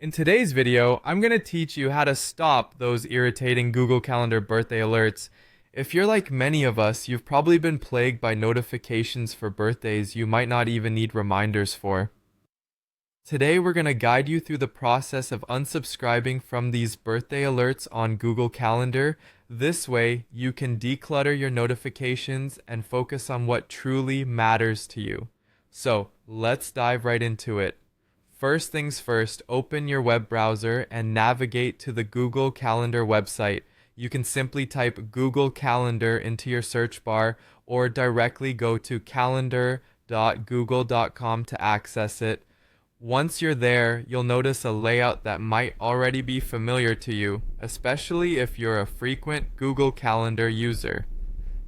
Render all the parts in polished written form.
In today's video, I'm going to teach you how to stop those irritating Google Calendar birthday alerts. If you're like many of us, you've probably been plagued by notifications for birthdays you might not even need reminders for. Today, we're going to guide you through the process of unsubscribing from these birthday alerts on Google Calendar. This way, you can declutter your notifications and focus on what truly matters to you. So, let's dive right into it. First things first, open your web browser and navigate to the Google Calendar website. You can simply type Google Calendar into your search bar or directly go to calendar.google.com to access it. Once you're there, you'll notice a layout that might already be familiar to you, especially if you're a frequent Google Calendar user.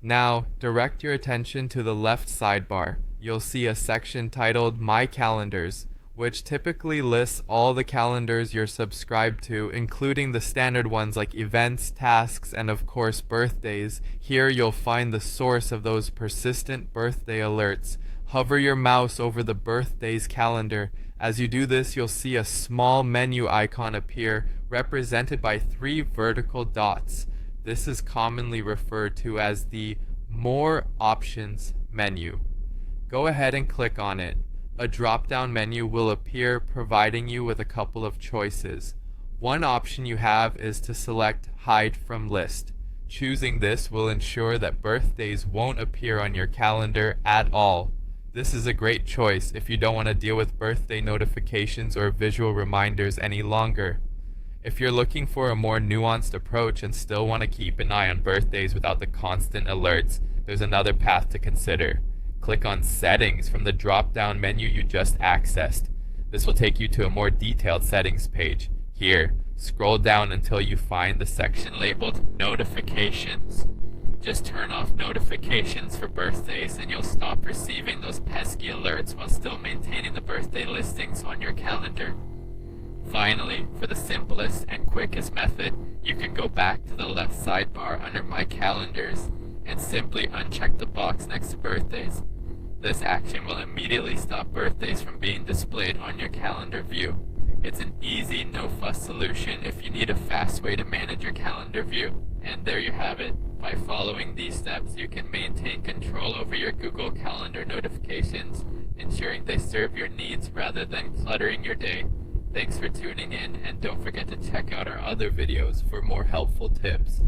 Now, direct your attention to the left sidebar. You'll see a section titled My Calendars, which typically lists all the calendars you're subscribed to, including the standard ones like events, tasks, and of course birthdays. Here you'll find the source of those persistent birthday alerts. Hover your mouse over the birthdays calendar. As you do this, you'll see a small menu icon appear, represented by 3 vertical dots. This is commonly referred to as the More Options menu. Go ahead and click on it. A drop-down menu will appear, providing you with a couple of choices. One option you have is to select Hide from List. Choosing this will ensure that birthdays won't appear on your calendar at all. This is a great choice if you don't want to deal with birthday notifications or visual reminders any longer. If you're looking for a more nuanced approach and still want to keep an eye on birthdays without the constant alerts, there's another path to consider. Click on Settings from the drop-down menu you just accessed. This will take you to a more detailed settings page. Here, scroll down until you find the section labeled Notifications. Just turn off notifications for birthdays and you'll stop receiving those pesky alerts while still maintaining the birthday listings on your calendar. Finally, for the simplest and quickest method, you can go back to the left sidebar under My Calendars and simply uncheck the box next to birthdays. This action will immediately stop birthdays from being displayed on your calendar view. It's an easy, no-fuss solution if you need a fast way to manage your calendar view. And there you have it. By following these steps, you can maintain control over your Google Calendar notifications, ensuring they serve your needs rather than cluttering your day. Thanks for tuning in, and don't forget to check out our other videos for more helpful tips.